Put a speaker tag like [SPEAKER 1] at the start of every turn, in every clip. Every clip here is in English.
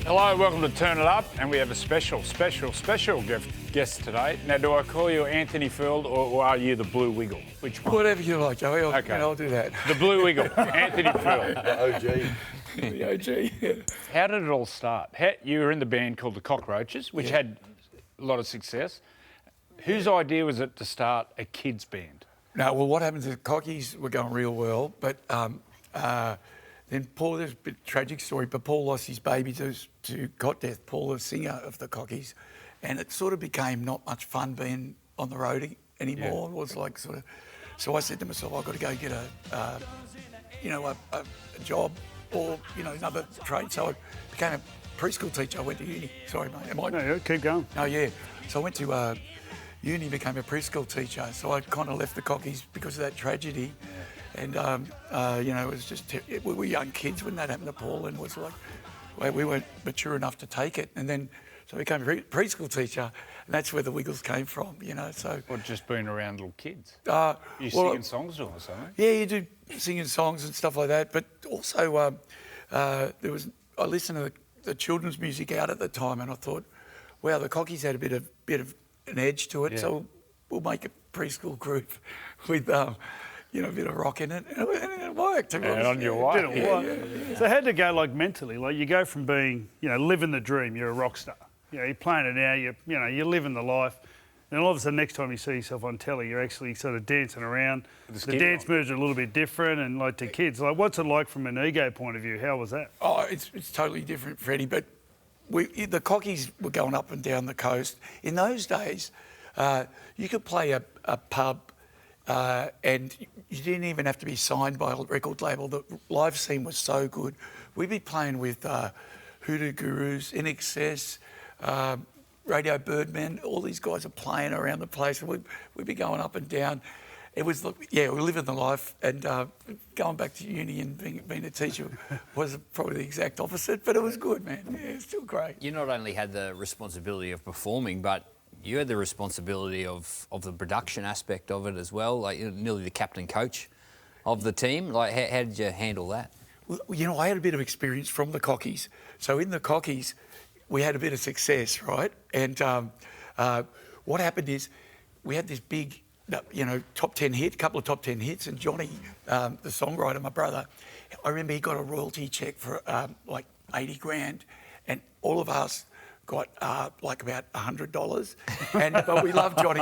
[SPEAKER 1] Hello, welcome to Turn It Up, and we have a special guest today. Now, do I call you Anthony Field or are you the Blue Wiggle? Which one?
[SPEAKER 2] Whatever you like, Joey.
[SPEAKER 1] Okay.
[SPEAKER 2] I'll do that.
[SPEAKER 1] The Blue Wiggle, Anthony Field.
[SPEAKER 3] The OG.
[SPEAKER 2] The OG. Yeah.
[SPEAKER 1] How did it all start? You were in the band called the Cockroaches, which had a lot of success. Whose idea was it to start a kids' band?
[SPEAKER 2] No, well, what happened to the Cockies were going real well, but then Paul, there's a bit tragic story, but Paul lost his baby to cot death, Paul, the singer of the Cockies, and it sort of became not much fun being on the road anymore. It was like sort of, so I said to myself, I've got to go get a job or, another trade. So I became a preschool teacher. I went to uni. Sorry, mate.
[SPEAKER 4] No, keep going.
[SPEAKER 2] Oh, yeah. So I went to uni, became a preschool teacher. So I kind of left the Cockies because of that tragedy. And, it was just, we were young kids when that happened to Paul, and it was like, well, we weren't mature enough to take it. And then, so I became a preschool teacher, and that's where the Wiggles came from, so...
[SPEAKER 1] Or just being around little kids? You singing songs or something?
[SPEAKER 2] Yeah, you do singing songs and stuff like that, but also I listened to the children's music out at the time, and I thought, wow, the Cockies had a bit of an edge to it, so we'll make a preschool group with... a bit of rock in it, and it worked.
[SPEAKER 1] And on your way.
[SPEAKER 4] So how'd it go, like, mentally? Like, you go from being, living the dream, you're a rock star. You're playing it out, you're living the life. Then all of a sudden, next time you see yourself on telly, you're actually sort of dancing around. The dance moves are a little bit different, and, like, to kids. Like, what's it like from an ego point of view? How was that?
[SPEAKER 2] Oh, it's totally different, Freddie, but the Cockies were going up and down the coast. In those days, you could play a pub and you didn't even have to be signed by a record label. The live scene was so good. We'd be playing with Hoodoo Gurus, In Excess, Radio Birdmen. All these guys are playing around the place. We'd be going up and down. It was, we were living the life, and going back to uni and being a teacher was probably the exact opposite, but it was good, man. Yeah, it's still great.
[SPEAKER 5] You not only had the responsibility of performing, but you had the responsibility of the production aspect of it as well, like you're nearly the captain coach of the team. Like, how did you handle that?
[SPEAKER 2] Well, I had a bit of experience from the Cockies. So in the Cockies, we had a bit of success, right? And what happened is we had this big, top 10 hit, couple of top 10 hits, and Johnny, the songwriter, my brother, I remember he got a royalty check for like 80 grand, and all of us got like about $100, but we loved Johnny.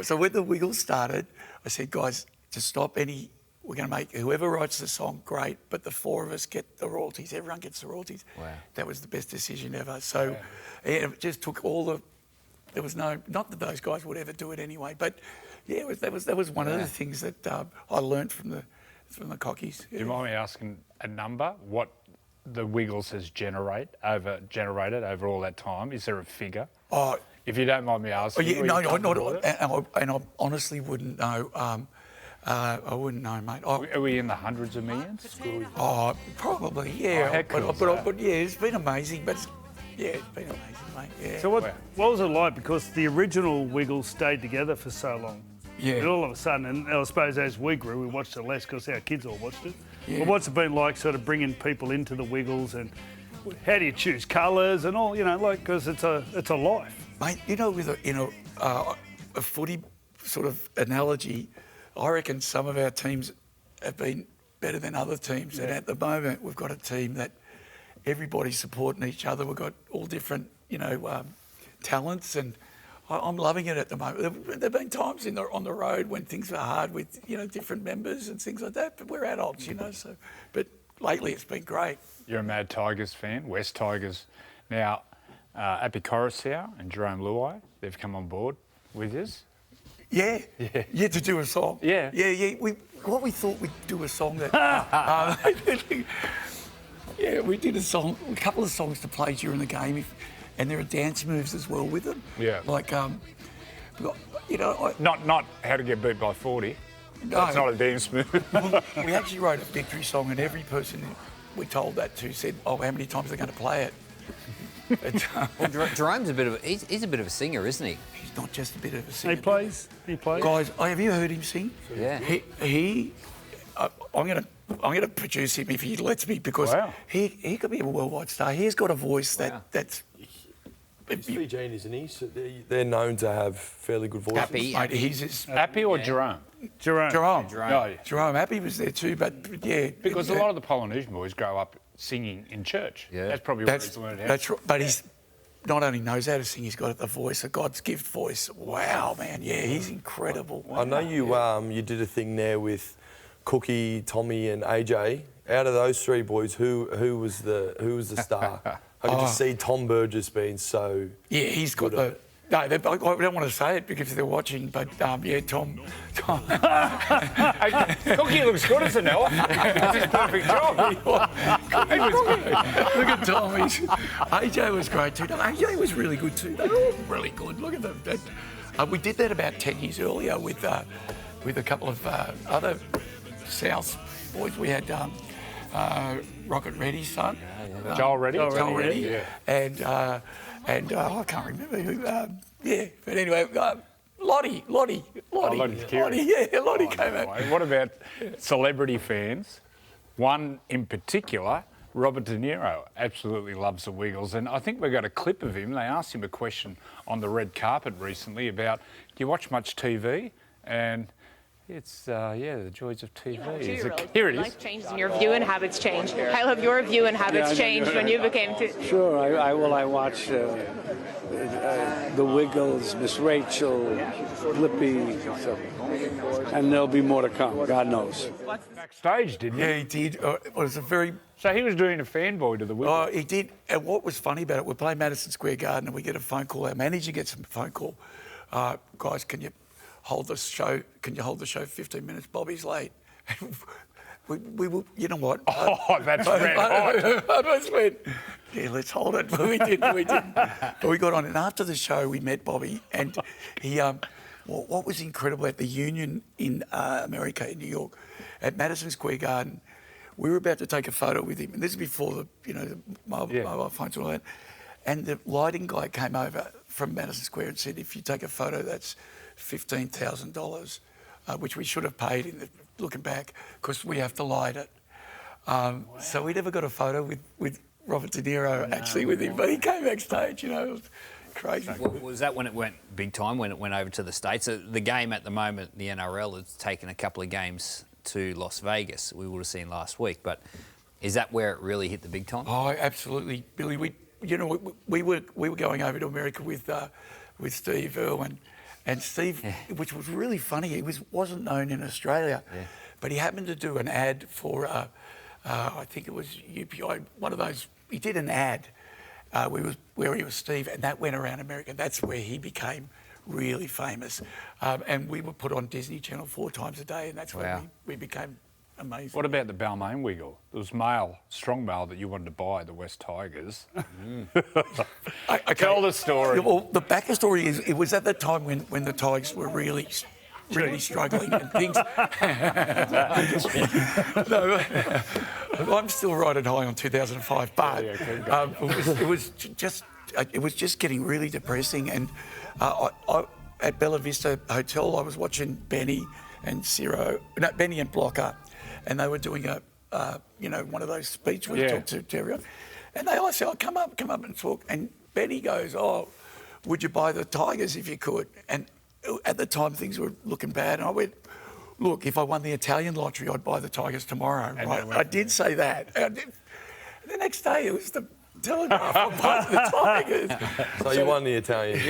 [SPEAKER 2] So when the Wiggles started, I said, guys, to stop we're going to make whoever writes the song great, but the four of us get the royalties. Everyone gets the royalties.
[SPEAKER 5] Wow.
[SPEAKER 2] That was the best decision ever. So it just took there was not that those guys would ever do it anyway, but yeah, that was one of the things that I learned from the Cockies.
[SPEAKER 1] Do you mind me asking a number? What the Wiggles has generated over all that time? Is there a figure?
[SPEAKER 2] Oh,
[SPEAKER 1] if you don't mind me asking.
[SPEAKER 2] And I honestly wouldn't know. I wouldn't know, mate.
[SPEAKER 1] Are we in the hundreds of millions?
[SPEAKER 2] Oh, probably, yeah.
[SPEAKER 1] How cool is that?
[SPEAKER 2] But yeah, it's been amazing. It's been amazing, mate. Yeah.
[SPEAKER 4] So what was it like? Because the original Wiggles stayed together for so long.
[SPEAKER 2] Yeah.
[SPEAKER 4] And all of a sudden, and I suppose as we grew, we watched it less because our kids all watched it.
[SPEAKER 2] Yeah.
[SPEAKER 4] But what's it been like sort of bringing people into the Wiggles, and how do you choose colours and all, because it's a life.
[SPEAKER 2] Mate, with a footy sort of analogy, I reckon some of our teams have been better than other teams. Yeah. And at the moment, we've got a team that everybody's supporting each other. We've got all different, talents, and I'm loving it at the moment. There've been times on the road when things were hard with, different members and things like that, but we're adults, so... But lately it's been great.
[SPEAKER 1] You're a Mad Tigers fan, West Tigers. Now, Appy Coruscant and Jerome Luai, they've come on board with us.
[SPEAKER 2] Yeah, to do a song.
[SPEAKER 1] Yeah.
[SPEAKER 2] We thought we'd do a song that... we did a couple of songs to play during the game, and there are dance moves as well with them.
[SPEAKER 1] Yeah.
[SPEAKER 2] Like,
[SPEAKER 1] Not how to get beat by 40.
[SPEAKER 2] No.
[SPEAKER 1] That's not a dance move.
[SPEAKER 2] We actually wrote a victory song, and every person we told that to said, how many times they're going to play it.
[SPEAKER 5] Well, Jerome's he's a bit of a singer, isn't he?
[SPEAKER 2] He's not just a bit of a singer.
[SPEAKER 4] He plays.
[SPEAKER 2] Guys, have you heard him sing?
[SPEAKER 5] Yeah.
[SPEAKER 2] I'm going to going to produce him if he lets me because
[SPEAKER 1] Wow.
[SPEAKER 2] he could be a worldwide star. He's got a voice that's
[SPEAKER 3] He's Fijian, isn't he? So they're known to have fairly good voices.
[SPEAKER 5] Happy.
[SPEAKER 2] mate, he's just,
[SPEAKER 1] Appy or Jerome?
[SPEAKER 4] Jerome.
[SPEAKER 2] Jerome.
[SPEAKER 1] Oh, yeah.
[SPEAKER 2] Jerome Happy was there too, but yeah,
[SPEAKER 1] Because a lot of the Polynesian boys grow up singing in church.
[SPEAKER 5] Yeah.
[SPEAKER 1] That's probably where he's learned how.
[SPEAKER 2] that's right. But he's not only knows how to sing, he's got the voice, a God's gift voice. Wow, man, yeah, he's incredible.
[SPEAKER 3] I know you did a thing there with Cookie, Tommy, and AJ. Out of those three boys, who was the star? I could just see Tom Burgess being so.
[SPEAKER 2] Yeah, he's got
[SPEAKER 3] Good at
[SPEAKER 2] the. No, I don't want to say it because they're watching, but yeah, Tom.
[SPEAKER 1] Hey, Cookie looks good as an elf. It's his perfect job. He was good.
[SPEAKER 2] Look at Tom. AJ was great too. No, AJ was really good too. They were all really good. Look at them. We did that about 10 years earlier with a couple of other South boys. We had Rocket Reddy's son.
[SPEAKER 1] Joel Reddy?
[SPEAKER 2] Joel Reddy.
[SPEAKER 1] Yeah.
[SPEAKER 2] And I can't remember who. Yeah, but anyway, Lottie.
[SPEAKER 1] Lottie Takiri.
[SPEAKER 2] Yeah, Lottie came out.
[SPEAKER 1] Anyway, what about celebrity fans? One in particular, Robert De Niro, absolutely loves the Wiggles. And I think we got a clip of him. They asked him a question on the red carpet recently about, do you watch much TV? And it's, the joys of TV. Here it is.
[SPEAKER 6] Life changed and your view and habits changed. How have your view and habits changed when you became...
[SPEAKER 7] Sure, I watch The Wiggles, Miss Rachel, Blippi, and there'll be more to come, God knows.
[SPEAKER 1] Backstage, didn't he?
[SPEAKER 2] Yeah, he did. It was a very.
[SPEAKER 1] So he was doing a fanboy to the Wiggles.
[SPEAKER 2] Oh, he did. And what was funny about it, we play Madison Square Garden and we get a phone call. Our manager gets a phone call. Guys, can you hold the show? Can you hold the show 15 minutes? Bobby's late. we will, you know what?
[SPEAKER 1] Oh, that's red hot.
[SPEAKER 2] I just went, yeah, let's hold it. But we didn't. But we got on. And after the show, we met Bobby. And he, what was incredible at the Union in America, in New York, at Madison Square Garden, we were about to take a photo with him. And this is before the mobile phones and all that. And the lighting guy came over from Madison Square and said, if you take a photo, that's $15,000, which we should have paid looking back, because we have to light it. So we never got a photo with Robert De Niro with him, but he came backstage, it was crazy.
[SPEAKER 5] Was that when it went big time, when it went over to the States? The game at the moment, the NRL, has taken a couple of games to Las Vegas, we would have seen last week, but is that where it really hit the big time?
[SPEAKER 2] Oh, absolutely, Billy. We were going over to America with Steve Irwin, and Steve, which was really funny, he wasn't known in Australia, but he happened to do an ad for, I think it was UPI, one of those. He did an ad where he was Steve, and that went around America. That's where he became really famous, and we were put on Disney Channel 4 times a day, and that's where we became amazing.
[SPEAKER 1] What about the Balmain Wiggle? There was strong male that you wanted to buy, the West Tigers. Tell the story.
[SPEAKER 2] Well, the backstory is it was at the time when the Tigers were really struggling and things. No, I'm still riding high on 2005, but it was just getting really depressing. And I at Bella Vista Hotel, I was watching Benny and Blocker, and they were doing one of those speeches where you talk to everyone. And I said, come up and talk. And Benny goes, would you buy the Tigers if you could? And at the time, things were looking bad. And I went, look, if I won the Italian lottery, I'd buy the Tigers tomorrow. Right? I did say that. And The next day, it was the Telegraph on both the Tigers.
[SPEAKER 3] So you won the Italian.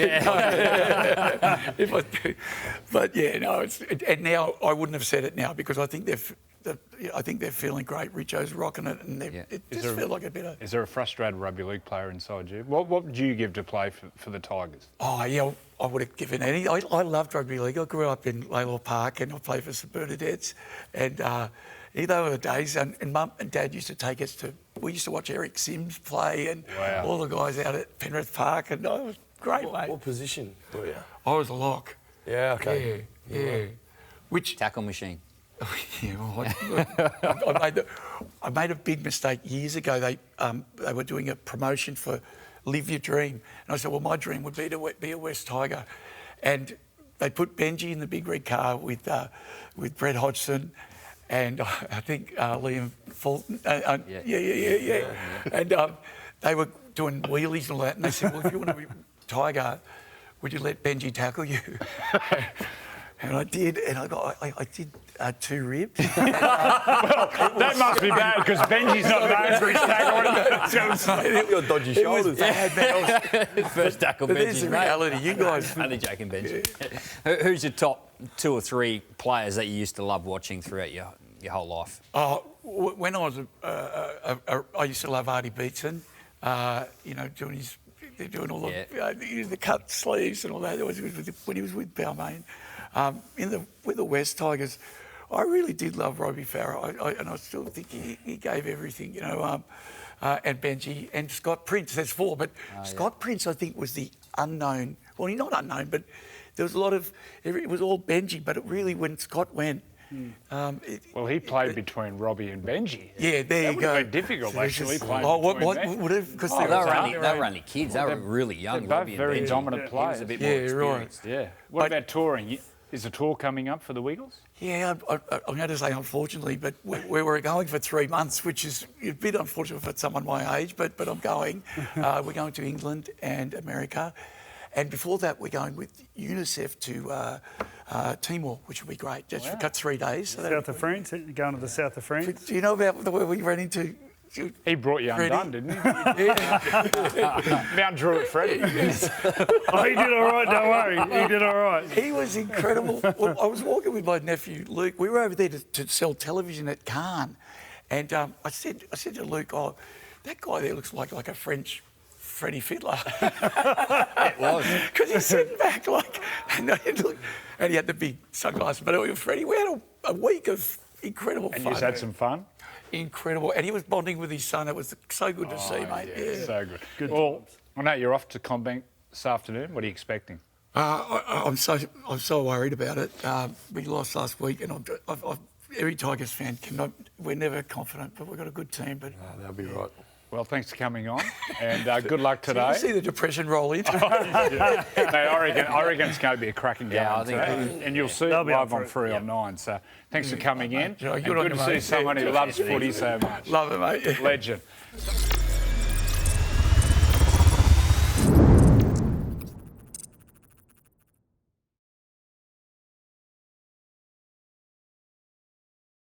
[SPEAKER 2] And now I wouldn't have said it now because I think they're feeling great. Richo's rocking it, and it just feels like a bit of.
[SPEAKER 1] Is there a frustrated rugby league player inside you? What would you give to play for the Tigers?
[SPEAKER 2] Oh yeah, I would have given any. I loved rugby league. I grew up in Laylaw Park, and I played for St Bernadette's, and. Those were the days, and Mum and Dad used to take us to. We used to watch Eric Sims play, and all the guys out at Penrith Park, and it was great, mate.
[SPEAKER 3] What position were you?
[SPEAKER 2] I was a lock.
[SPEAKER 3] Yeah, okay.
[SPEAKER 2] Yeah. Which
[SPEAKER 5] Tackle machine.
[SPEAKER 2] yeah, well, I made a big mistake years ago. They were doing a promotion for Live Your Dream, and I said, well, my dream would be to be a West Tiger, and they put Benji in the big red car with Brett Hodgson. and I think Liam Fulton. Yeah. And they were doing wheelies and all that, and they said, "Well, if you want to be Tiger, would you let Benji tackle you?" And I did, and I did 2 ribs.
[SPEAKER 1] That must be bad because Benji's not known for his tackle.
[SPEAKER 3] Your dodgy
[SPEAKER 2] It was
[SPEAKER 3] shoulders.
[SPEAKER 2] bad, man.
[SPEAKER 5] First tackle,
[SPEAKER 2] But
[SPEAKER 5] Benji.
[SPEAKER 2] there's the reality. You guys.
[SPEAKER 5] Only joking, Benji. Who's your top 2 or 3 players that you used to love watching throughout your whole life?
[SPEAKER 2] When I was I used to love Artie Beetson. Doing all the cut sleeves and all that. It was when he was with Balmain. With the West Tigers, I really did love Robbie Farah, and I still think he gave everything, and Benji and Scott Prince. That's 4, but Scott Prince I think was the unknown. Well, he's not unknown, but there was a lot of. It was all Benji, but it really when Scott went.
[SPEAKER 1] Well, he played between Robbie and Benji.
[SPEAKER 2] Yeah, there you go.
[SPEAKER 1] That would have been difficult,
[SPEAKER 2] So this
[SPEAKER 1] actually,
[SPEAKER 2] is-
[SPEAKER 1] playing
[SPEAKER 2] what
[SPEAKER 1] between them.
[SPEAKER 2] would it? Because
[SPEAKER 5] They were only kids. They were really young.
[SPEAKER 1] They're both
[SPEAKER 5] Robbie and
[SPEAKER 1] very
[SPEAKER 5] Benji.
[SPEAKER 1] dominant
[SPEAKER 5] He was
[SPEAKER 1] players.
[SPEAKER 5] a bit more
[SPEAKER 2] Yeah,
[SPEAKER 5] experienced.
[SPEAKER 1] Yeah. What about touring? Is a tour coming up for the Wiggles?
[SPEAKER 2] Yeah, I'm going to say unfortunately, but we were going for 3 months, which is a bit unfortunate for someone my age, but I'm going. We're going to England and America. And before that, we're going with UNICEF to Timor, which will be great. Just got 3 days. So
[SPEAKER 4] South of France, going to the south of France.
[SPEAKER 2] do you know about the way we ran into?
[SPEAKER 1] He brought you
[SPEAKER 2] Freddie?
[SPEAKER 1] undone, didn't he? Mount Druitt Freddie.
[SPEAKER 4] Oh, he did all right, don't worry. He did all right.
[SPEAKER 2] He was incredible. Well, I was walking with my nephew Luke. We were over there to sell television at Cannes, and I said to Luke, "Oh, that guy there looks like a French Freddie Fiddler."
[SPEAKER 5] It was.
[SPEAKER 2] Because he's sitting back and he had the big sunglasses. But Freddie, we had a week of incredible
[SPEAKER 1] And
[SPEAKER 2] fun.
[SPEAKER 1] you had some fun?
[SPEAKER 2] Incredible, and he was bonding with his son. It was so good to see, mate. Yeah.
[SPEAKER 1] So good. Well, I know you're off to Combank this afternoon. What are you expecting?
[SPEAKER 2] I'm so worried about it. We lost last week, and every Tigers fan we're never confident, but we've got a good team. But
[SPEAKER 3] That'll be right.
[SPEAKER 1] Well, thanks for coming on, and good luck
[SPEAKER 2] you
[SPEAKER 1] today.
[SPEAKER 2] see the depression roll in.
[SPEAKER 1] I reckon it's going to be a cracking game
[SPEAKER 5] Yeah, I think
[SPEAKER 1] today, and you'll see it
[SPEAKER 4] They'll be up
[SPEAKER 1] live
[SPEAKER 4] for
[SPEAKER 1] on
[SPEAKER 4] it.
[SPEAKER 1] 3 on 9. So thanks for coming in.
[SPEAKER 2] Good on
[SPEAKER 1] And good
[SPEAKER 2] you,
[SPEAKER 1] to see
[SPEAKER 2] mate.
[SPEAKER 1] someone who loves footy so much.
[SPEAKER 2] Love it, mate.
[SPEAKER 1] Legend.